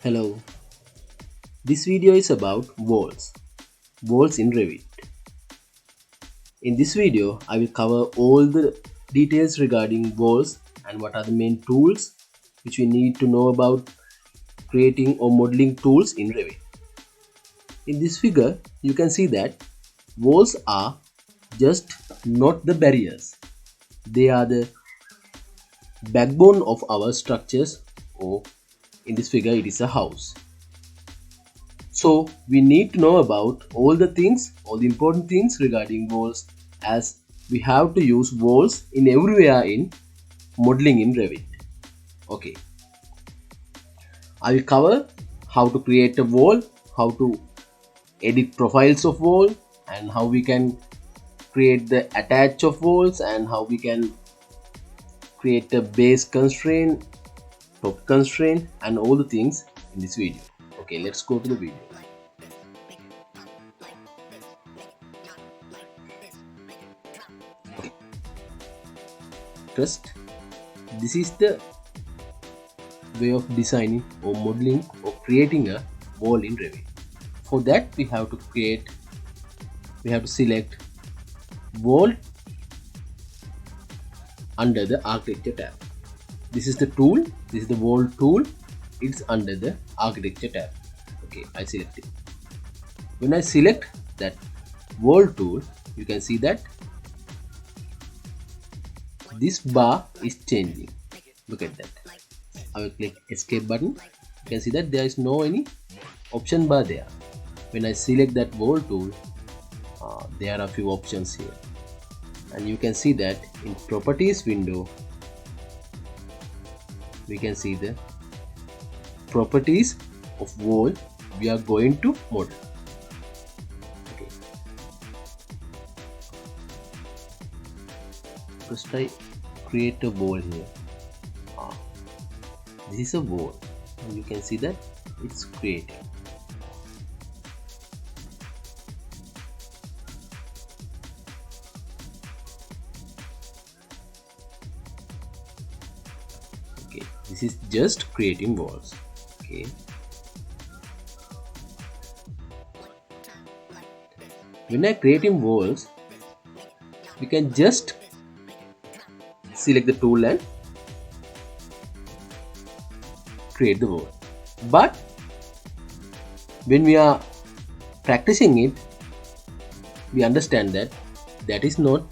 Hello, this video is about walls in Revit. In this video, I will cover all the details regarding walls and what are the main tools which we need to know about creating or modeling tools in Revit. In this figure, you can see that walls are just not the barriers. They are the backbone of our structures, or in this figure it is a house. So we need to know about all the important things regarding walls, as we have to use walls in everywhere in modeling in Revit. Okay, I will cover how to create a wall, how to edit profiles of wall, and how we can create the attach of walls, and how we can create a base constraint, top constraint, and all the things in this video. Okay, let's go to the video. First, this is the way of designing or modeling or creating a wall in Revit. For that, we have to select wall under the architecture tab. This is the tool, this is the wall tool, it's under the architecture tab. Okay, I select it. When I select that wall tool, you can see that this bar is changing. Look at that. I will click escape button. You can see that there is no any option bar there. When I select that wall tool, there are a few options here, and you can see that in properties window we can see the properties of wall we are going to model. Okay, first I create a wall here. This is a wall, and you can see that it's creating. Okay, this is just creating walls. Okay, when I creating walls, we can just select the tool and create the wall. But when we are practicing it, we understand that that is not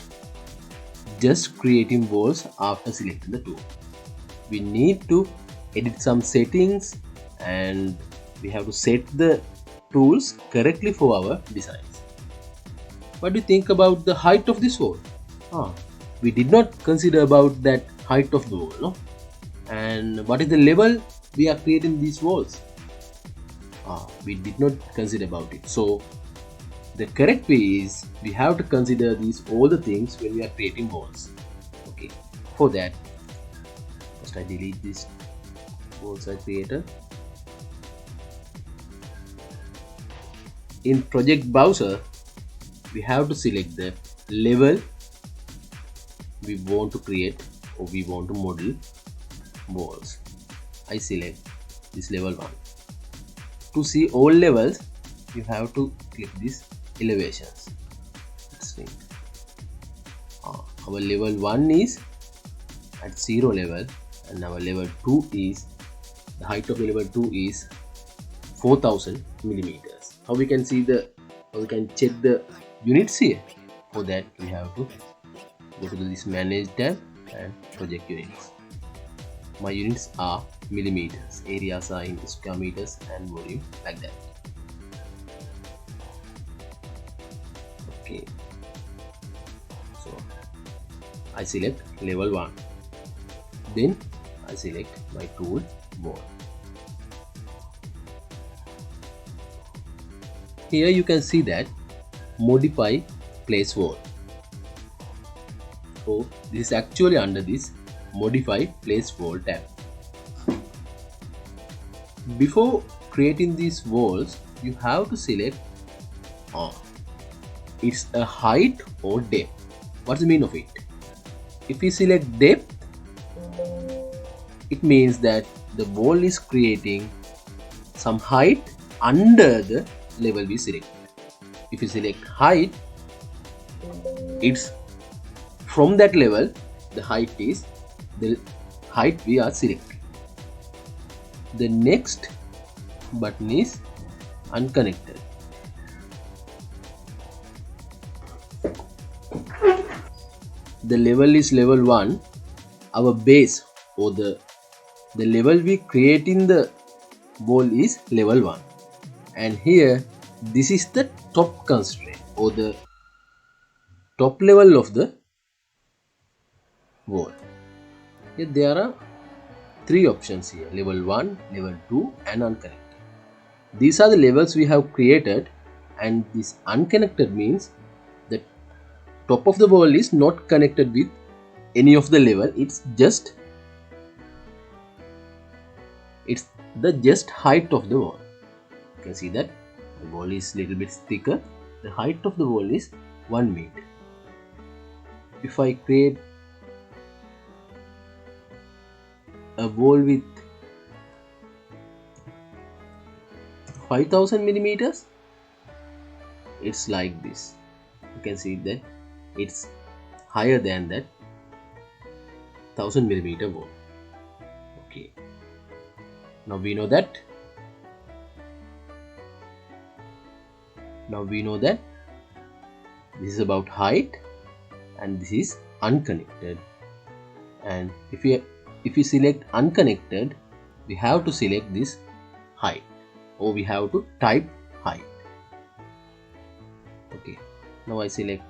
just creating walls after selecting the tool. We need to edit some settings, and we have to set the tools correctly for our designs. What do you think about the height of this wall? We did not consider about that height of the wall, no? And what is the level we are creating these walls? We did not consider about it. So the correct way is we have to consider all the things when we are creating walls. Okay, for that, first I delete this walls I created. In project browser, we have to select the level we want to create or we want to model walls. I select this level 1. To see all levels, you have to click this elevations. Our level 1 is at 0 level, and our level 2 is, the height of the level 2 is 4000 millimeters. How we can check the units here? For that, we have to go to this manage tab and project units. My units are millimeters, areas are in square meters, and volume like that. Okay, so I select level 1, then I select my tool wall. Here you can see that modify place wall. So this is actually under this modify place wall tab. Before creating these walls, you have to select it's a height or depth. What's the meaning of it? If we select depth, it means that the wall is creating some height under the level we select. If you select height, it's from that level the height is the height we are selecting. The next button is unconnected. The level is level 1. Our base or the level we create in the wall is level 1, and here this is the top constraint or the top level of the wall. Here there are 3 options here: level 1, level 2 and unconnected. These are the levels we have created, and this unconnected means the top of the wall is not connected with any of the level. It's the just height of the wall. You can see that the wall is little bit thicker. The height of the wall is 1 meter. If I create a wall with 5000 millimeters, it's like this. You can see that it's higher than that 1000 millimeter wall. Okay, now we know that this is about height and this is unconnected. And if we select unconnected, we have to select this height, or we have to type height. Okay, now I select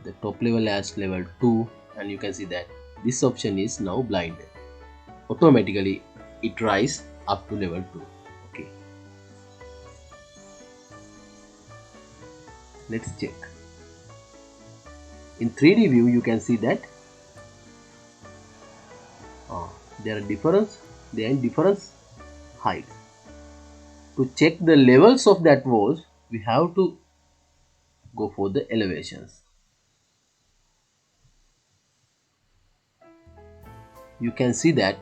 the top level as level 2, and you can see that this option is now blinded. Automatically it rises up to level 2. Okay, let's check. In 3D view you can see that they are in different heights. To check the levels of that walls, we have to go for the elevations. You can see that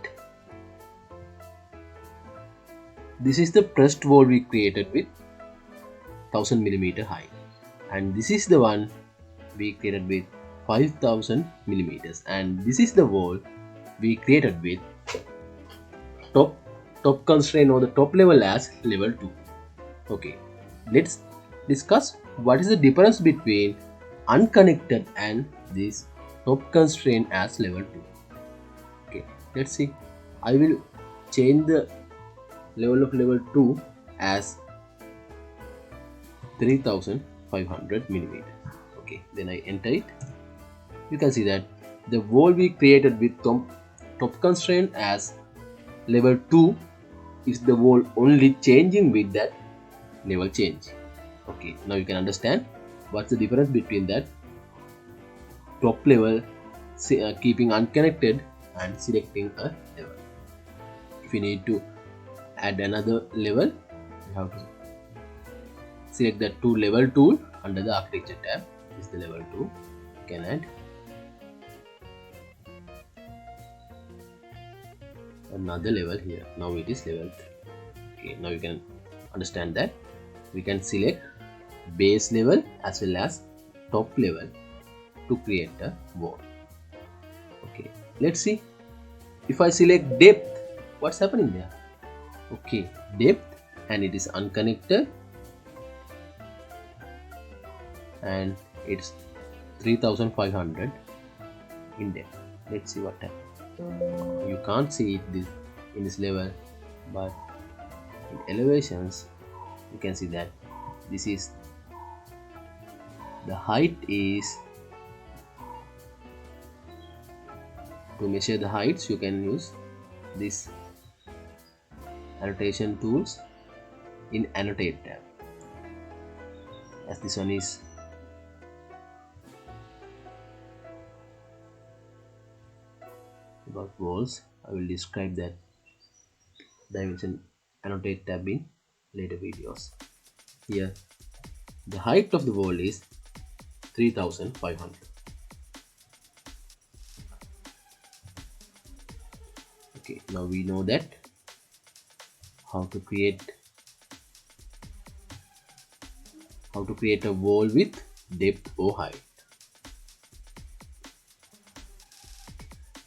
this is the pressed wall we created with 1000 millimeter height, and this is the one we created with 5000 millimeters, and this is the wall we created with top constraint or the top level as level 2. Okay, let's discuss what is the difference between unconnected and this top constraint as level 2. Okay, let's see. I will change the level of level 2 as 3500 millimeters. Okay, then I enter it. You can see that the wall we created with top constraint as level 2 is the wall only changing with that level change. Okay, now you can understand what's the difference between that top level keeping unconnected and selecting a level. If you need to add another level, you have to select the two level tool under the architecture tab. This is the level 2. You can add another level here. Now it is level 3. Okay, now you can understand that we can select base level as well as top level to create a wall. Okay, let's see. If I select depth, what's happening there? Okay, depth, and it is unconnected, and it's 3500 in depth. Let's see what happens. You can't see it in this level, but in elevations you can see that this is the height is. To measure the heights, you can use this annotation tools in annotate tab. As this one is about walls, I will describe that dimension annotate tab in later videos. Here the height of the wall is 3500. Okay, now we know that how to create a wall with depth or height.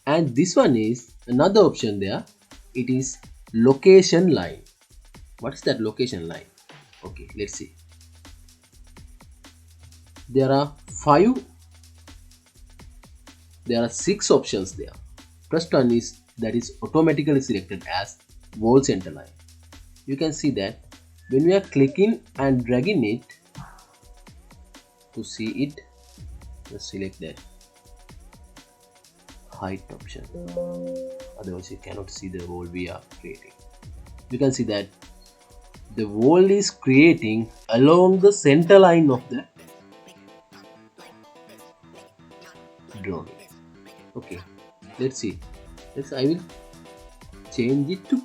And this one is another option there. It is location line. What is that location line? Okay, let's see. There are 6 options there. First one is that is automatically selected as wall center line. You can see that when we are clicking and dragging it to see it, just select that height option. Otherwise you cannot see the wall we are creating. You can see that the wall is creating along the center line of the drawing. Okay, let's see. I will change it to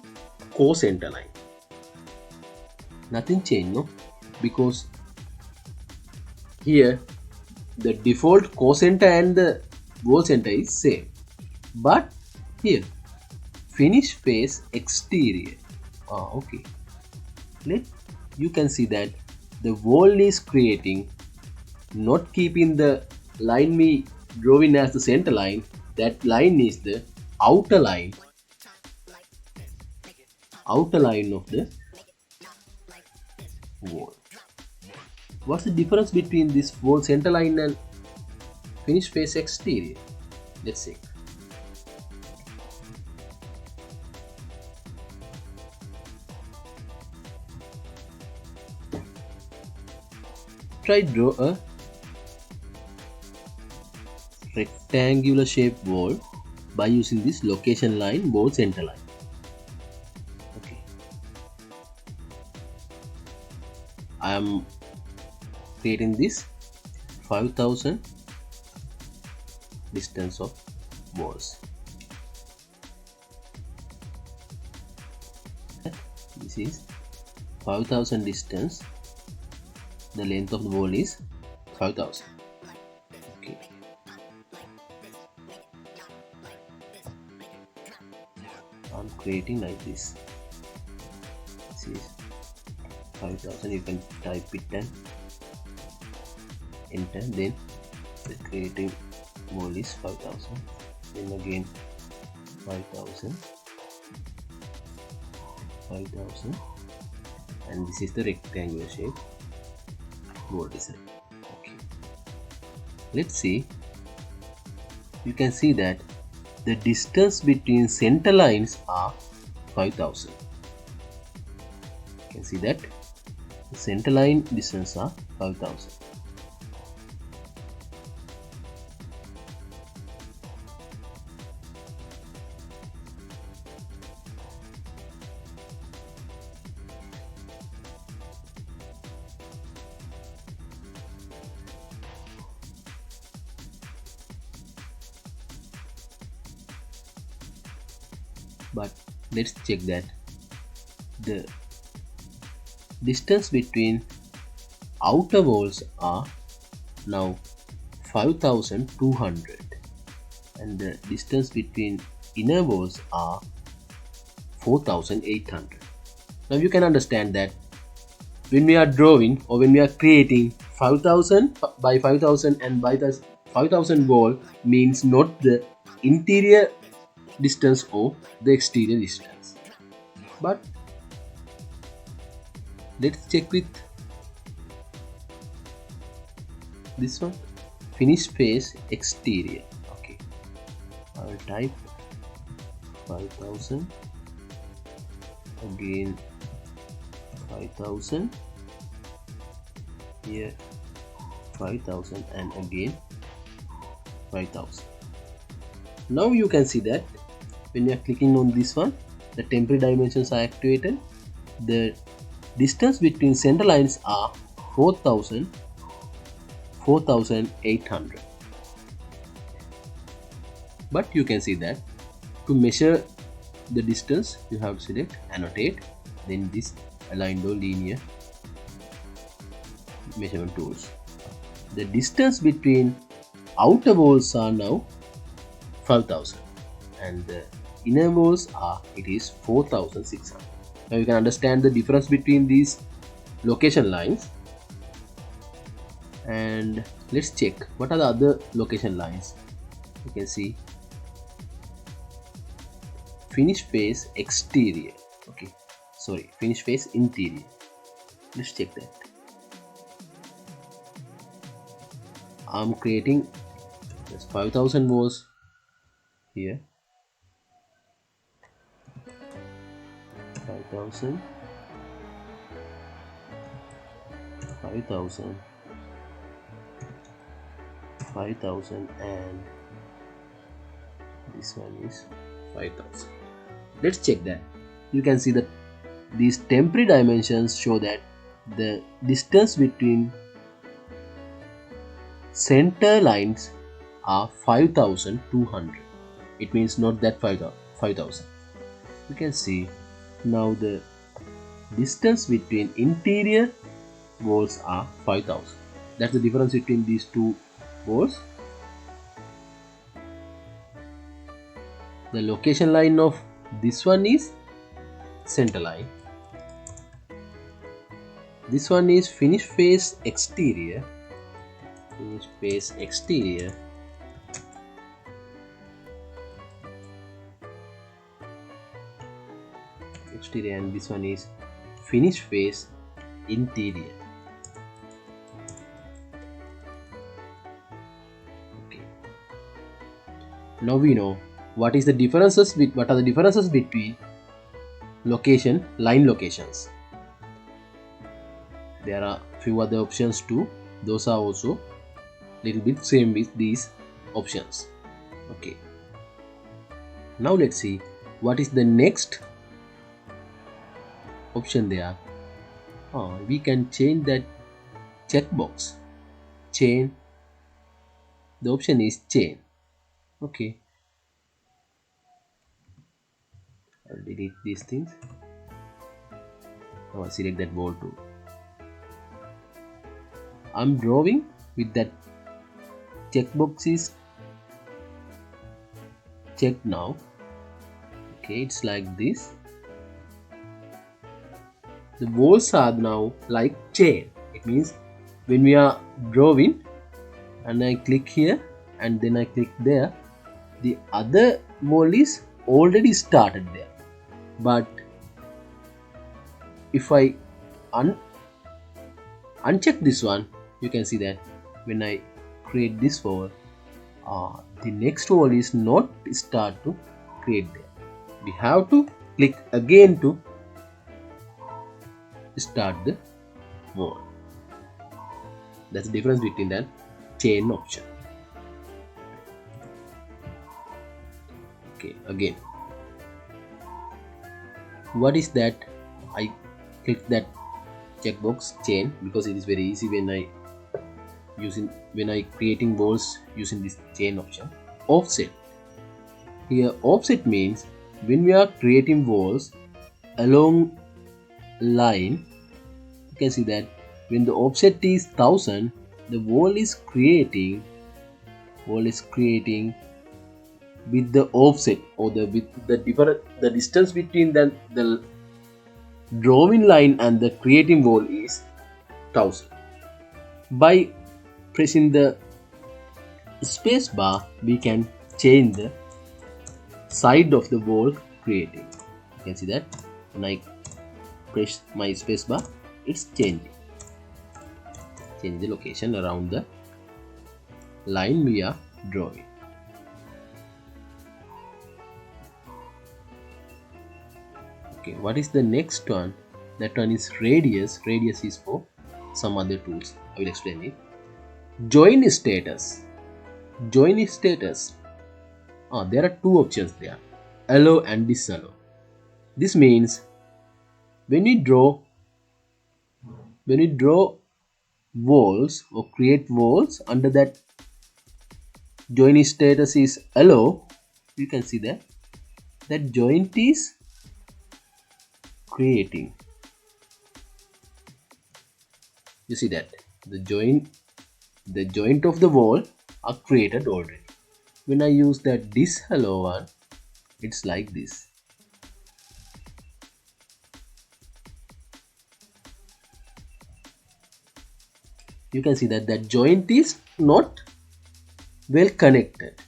co-center line. Nothing changed, no? Because here the default co-center and the wall center is same. But here finish face exterior. Okay. You can see that the wall is creating, not keeping the line me drawing as the center line. That line is the outer line of the wall. What's the difference between this wall center line and finish face exterior? Let's see. Try draw a rectangular shaped wall by using this location line, wall center line. Okay, I am creating this 5000 distance of walls. This is 5000 distance. The length of the wall is 5000. Okay. I'm creating like this. This is 5000. You can type it and enter. Then the creating wall is 5000. Then again 5000, and this is the rectangular shape wall design. Okay, let's see. You can see that the distance between center lines are 5000. You can see that the center line distance are 5000. But let's check that the distance between outer walls are now 5200 and the distance between inner walls are 4800. Now you can understand that when we are drawing or when we are creating 5000 by 5000 and by the 5000 wall means not the interior distance or the exterior distance. But let's check with this one, finish face exterior. Okay, I will type 5000, again 5000, here 5000 and again 5000. Now you can see that when you are clicking on this one, the temporary dimensions are activated. The distance between center lines are 4800. But you can see that to measure the distance you have to select annotate, then this aligned or linear measurement tools. The distance between outer walls are now 5000 and the inner walls are 4600. Now you can understand the difference between these location lines. And let's check what are the other location lines. You can see finish face exterior. Okay, sorry, finish face interior. Let's check that. I'm creating this 5000 walls here. 5000, 5000, 5000, and this one is 5000. Let's check that. You can see that these temporary dimensions show that the distance between center lines are 5200. It means not that 5000. You can see now the distance between interior walls are 5000. That's the difference between these two walls. The location line of this one is center line. This one is finish face exterior. Finish face exterior. Exterior, and this one is finish face interior. Okay. Now we know what are the differences between line locations. There are few other options too. Those are also little bit same with these options. Okay. Now let's see what is the next option there. We can change that checkbox. Chain. The option is chain. Okay. I'll delete these things. Now I'll select that wall too. I'm drawing with that checkbox is checked now. Okay, it's like this. The walls are now like chain. It means when we are drawing and I click here and then I click there, the other wall is already started there. But if I uncheck this one, you can see that when I create this wall, the next wall is not start to create there. We have to click again to start the wall. That's the difference between that chain option. Okay, again, what is that? I click that checkbox chain because it is very easy when I creating walls using this chain option. Offset. Here offset means when we are creating walls along line, you can see that when the offset is 1000, the wall is creating with the offset or the distance between the drawing line and the creating wall is 1000. By pressing the space bar, we can change the side of the wall creating. You can see that when I press my space bar, it's changing. Change the location around the line we are drawing. Okay, what is the next one? That one is radius. Radius is for some other tools. I will explain it. Join status. Join status. There are two options there, allow and disallow. This means when we draw walls or create walls under that join status is allow, you can see that joint is creating. You see that the joint of the wall are created already. When I use that disallow one, it's like this. you can see that that joint is not well connected.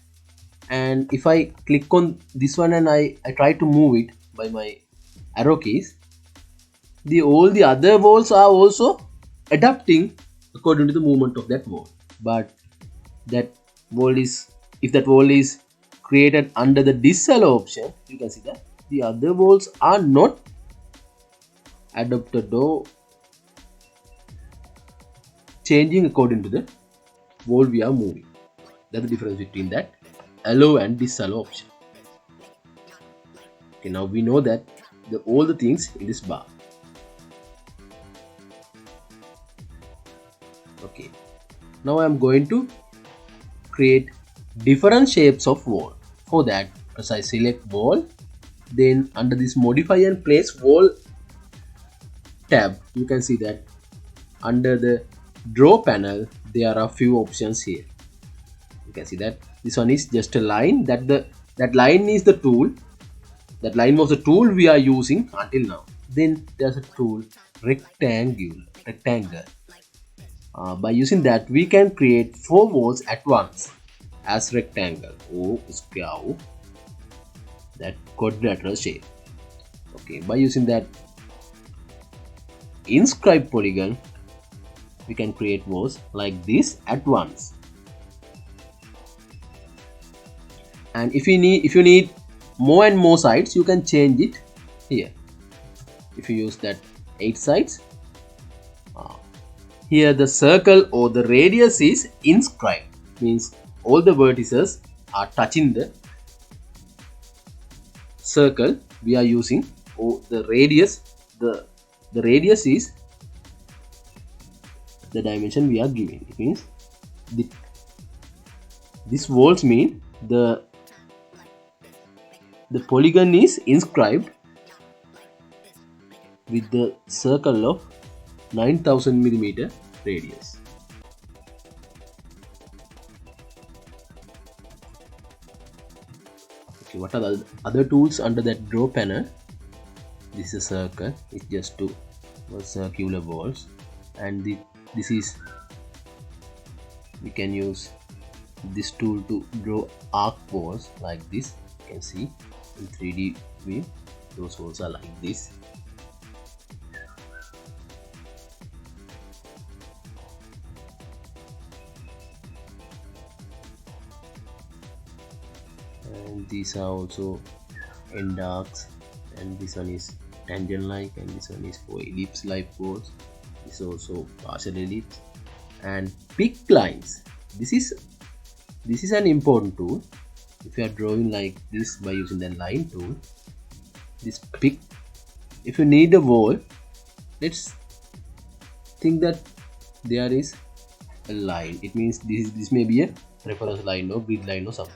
And if I click on this one and I try to move it by my arrow keys, all the other walls are also adapting according to the movement of that wall. But that wall is, if that wall is created under the disallow option, you can see that the other walls are not adapted or changing according to the wall we are moving. That's the difference between that allow and disallow option. Okay, now we know that all the things in this bar. Okay, now I am going to create different shapes of wall. For that, as I select wall, then under this modify and place wall tab, you can see that under the draw panel there are a few options here. You can see that this one is just a line, that line is the tool. That line was the tool we are using until now. Then there's a tool rectangle. By using that we can create 4 walls at once as rectangle or square, that quadrilateral shape. Okay, by using that inscribe polygon we can create walls like this at once. And if you need more and more sides, you can change it here. If you use that 8 sides, here the circle or the radius is inscribed, means all the vertices are touching the circle we are using, or the radius, the radius is the dimension we are giving. It means this walls mean the polygon is inscribed with the circle of 9000 millimeter radius. Okay, what are the other tools under that draw panel? This is a circle, it's just 2 circular walls, and this is, we can use this tool to draw arc walls like this. You can see in 3D view those walls are like this. And these are also end arcs, and this one is tangent like, and this one is for ellipse like walls. This is also partial ellipse. And pick lines, this is an important tool. If you are drawing like this by using the line tool, this pick, if you need a wall, let's think that there is a line, it means this may be a reference line or grid line or something.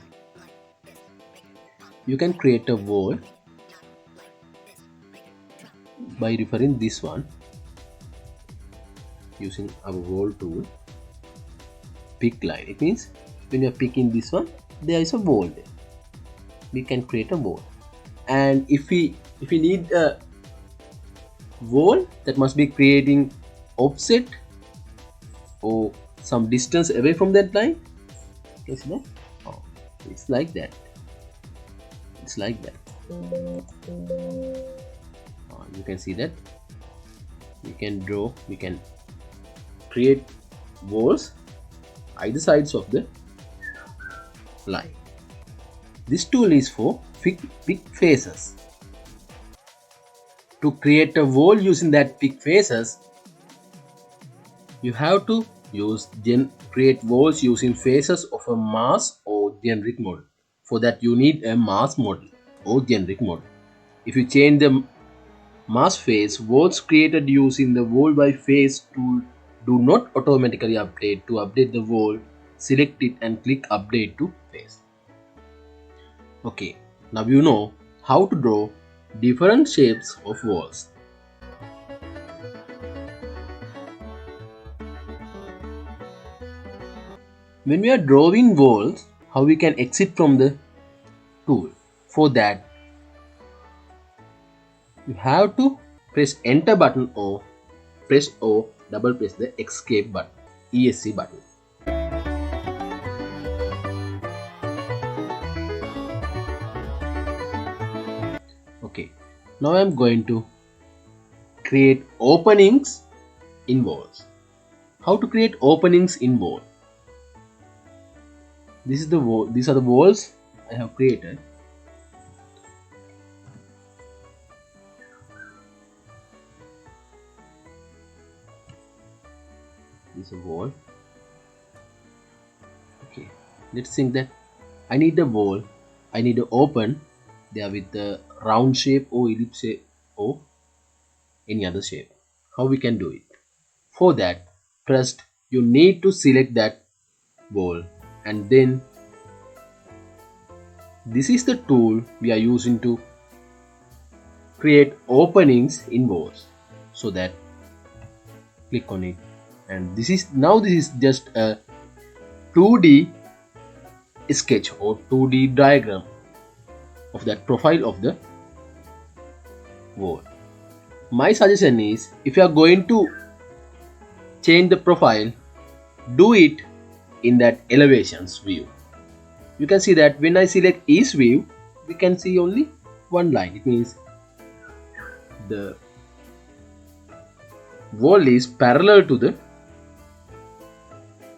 You can create a wall by referring this one using our wall tool. Pick line, it means when you are picking this one, there is a wall there. We can create a wall. And if we need a wall that must be creating offset or some distance away from that line, you can see that. Oh, it's like that. It's like that. You can see that we can draw, we can create walls either sides of the line. This tool is for pick faces. To create a wall using that pick faces, you have to create walls using faces of a mass or generic model. For that you need a mass model or generic model. If you change the mass face, walls created using the wall by face tool do not automatically update. To update the wall, select it and click update to face. Okay, now you know how to draw different shapes of walls. When we are drawing walls, how we can exit from the tool? For that, you have to press enter button or double press the escape button. ESC button. Okay, now I'm going to create openings in walls. How to create openings in wall? This is the wall. These are the walls I have created. This is a wall. Okay, let's think that I need a wall. I need to open there with the round shape or ellipse shape or any other shape. How we can do it? For that, first you need to select that wall, and then this is the tool we are using to create openings in walls. So that click on it, and this is just a 2D sketch or 2D diagram of that profile of the wall. My suggestion is, if you are going to change the profile, do it in that elevations view. You can see that when I select east view, we can see only one line. It means the wall is parallel to the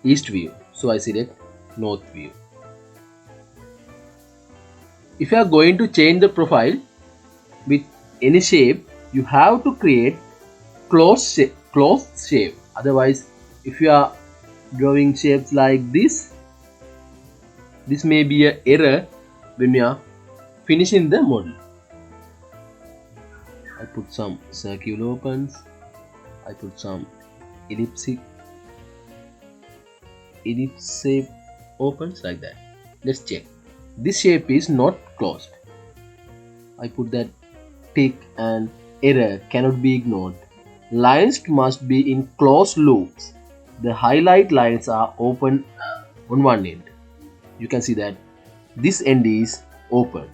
east view. So I select north view. If you are going to change the profile with any shape, you have to create closed shape. Otherwise, if you are drawing shapes like this may be an error when we are finishing the model. I put some circular opens. I put some ellipse shape opens like that. Let's check. This shape is not closed. I put that tick, and error cannot be ignored. Lines must be in closed loops. The highlight lines are open on one end. You can see that this end is open.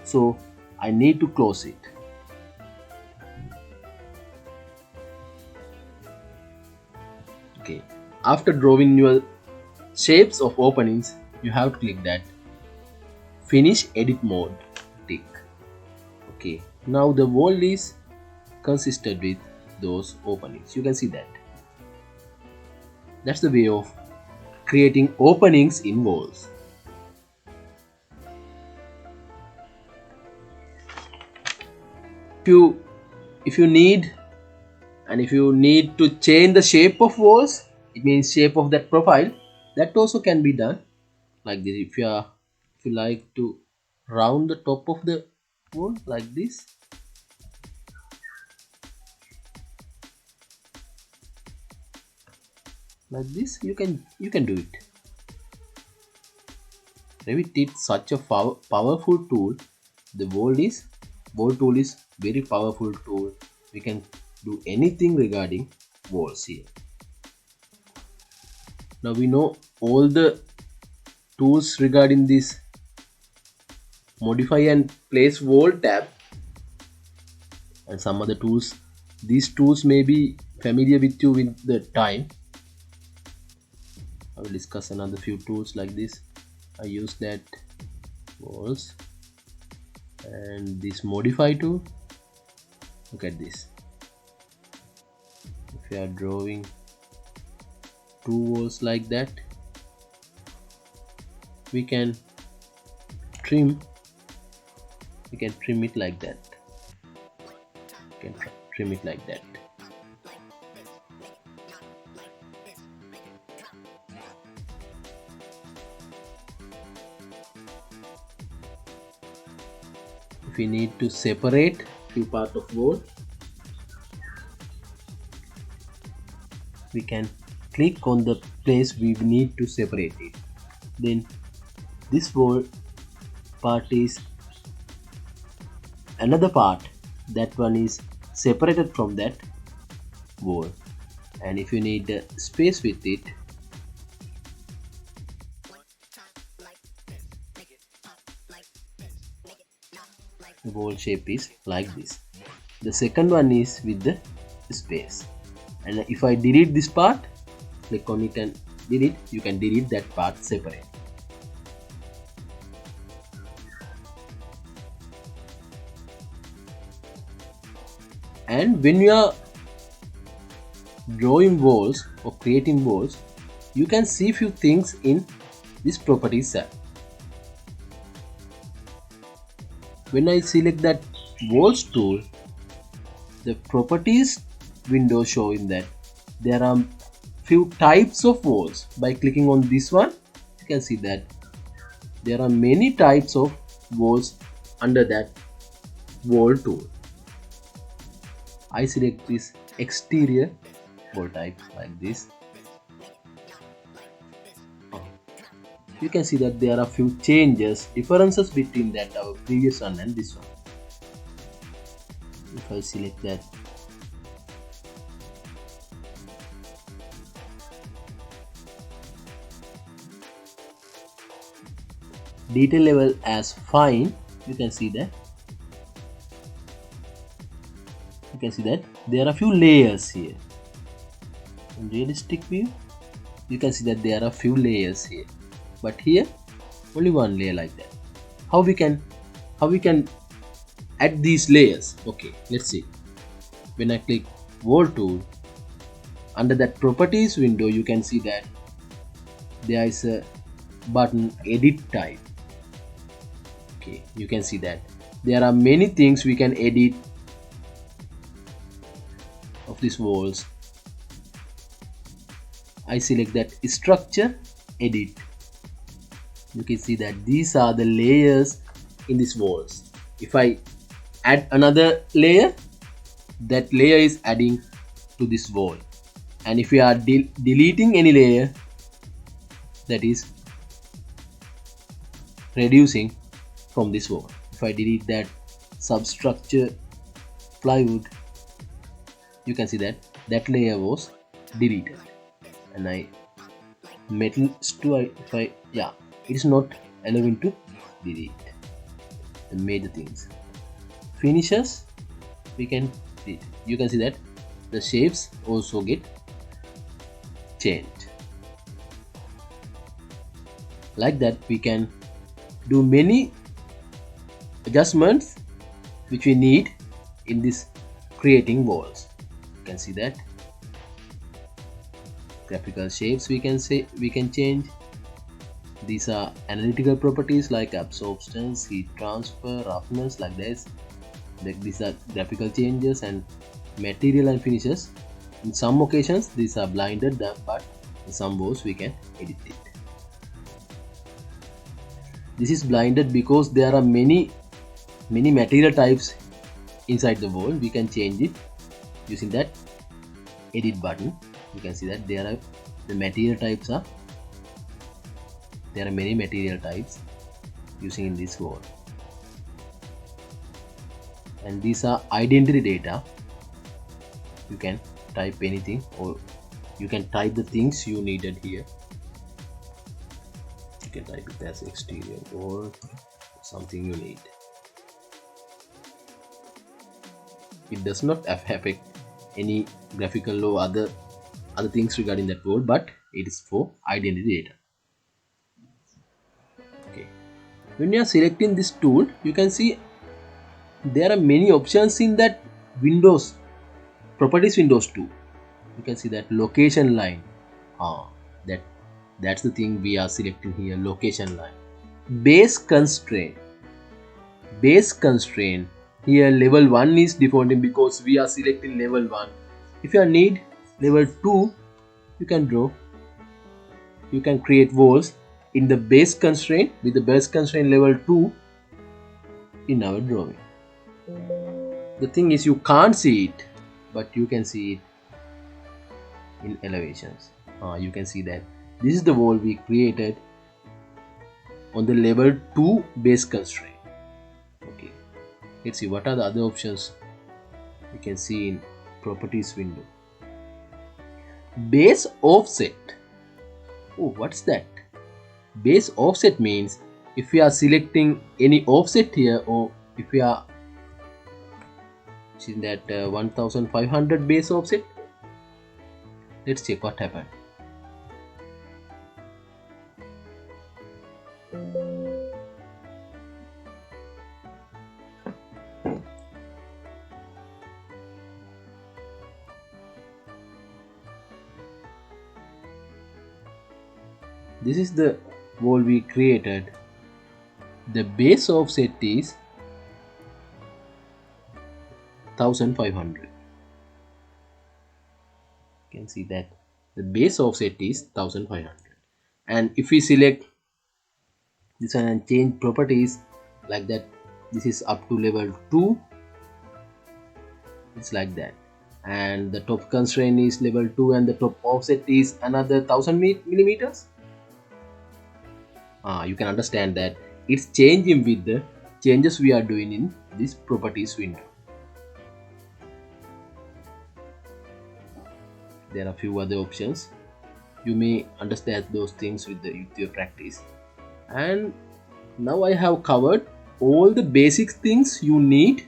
So I need to close it. Okay. After drawing your shapes of openings, you have to click that finish edit mode tick. Okay, now the wall is consisted with those openings. You can see that. That's the way of creating openings in walls. If you need to change the shape of walls, it means shape of that profile, that also can be done like this. If you like to round the top of the wall like this, you can do it. Revit is such a powerful tool. The wall tool is very powerful tool. We can do anything regarding walls here. Now we know all the tools regarding this modify and place wall tab and some other tools. These tools may be familiar with you with the time. I will discuss another few tools like this. I use that walls and this modify tool. Look at this. If you are drawing two walls like that, we can trim it like that. We can trim it like that. If we need to separate few parts of wall, we can click on the place we need to separate it. Then this wall part is another part, that one is separated from that wall, and if you need a space with it, the wall shape is like this. The second one is with the space, and if I delete this part, click on it and delete, you can delete that part separate. And when you are drawing walls or creating walls, you can see few things in this properties tab. When I select that walls tool, the properties window showing that there are few types of walls. By clicking on this one, you can see that there are many types of walls under that wall tool. I select this exterior wall type like this. You can see that there are few changes, differences between that our previous one and this one. If I select that, detail level as fine, you can see that there are few layers here. In realistic view, you can see that there are few layers here, but here only one layer like that. How we can add these layers? Okay, let's see. When I click wall tool, under that properties window, you can see that there is a button edit type. Okay, you can see that there are many things we can edit of these walls. I select that structure, edit. You can see that these are the layers in these walls. If I add another layer, that layer is adding to this wall, and if we are deleting any layer, that is reducing from this wall. If I delete that substructure plywood, you can see that that layer was deleted. And I metal to it is not allowing to delete the major things. Finishes, we can delete. You can see that the shapes also get changed. Like that, we can do many adjustments which we need in this creating walls. You can see that graphical shapes we can change. These are analytical properties like absorption, heat transfer, roughness, like this. These are graphical changes. And material and finishes, in some occasions these are blinded, but in some walls we can edit it. This is blinded because there are many material types inside the wall. We can change it using that edit button. You can see that there are many material types using in this wall. And these are identity data. You can type anything, or you can type the things you needed here. You can type it as exterior or something you need. It does not affect any graphical or other things regarding that wall, but it is for identity data. Okay, when you are selecting this tool, you can see there are many options in that Windows properties Windows 2. You can see that location line. That's the thing we are selecting here, location line. Base constraint. Here level 1 is defaulting because we are selecting level 1. If you need level 2, you can draw. You can create walls in the base constraint with the base constraint level 2 in our drawing. The thing is, you can't see it, but you can see it in elevations. You can see that this is the wall we created on the level 2 base constraint. Okay, let's see what are the other options you can see in properties window. Base offset. Oh, what's that? Base offset means if we are selecting any offset here, or if we are seeing that 1500 base offset, let's check what happened. This is the wall we created. The base offset is 1500. You can see that the base offset is 1500. And if we select this one and change properties like that, this is up to level 2. It's like that. And the top constraint is level 2 and the top offset is another 1000 millimeters. You can understand that it's changing with the changes we are doing in this properties window. There are few other options. You may understand those things with your practice. And now I have covered all the basic things you need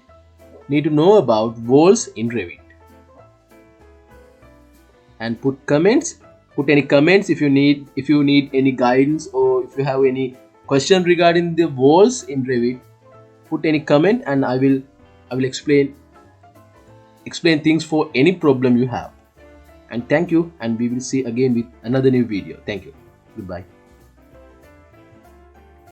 to know about walls in Revit. And put any comments if you need any guidance, or if you have any question regarding the walls in Revit. Put any comment and I will explain things for any problem you have. And thank you, and we will see again with another new video. Thank you. Goodbye.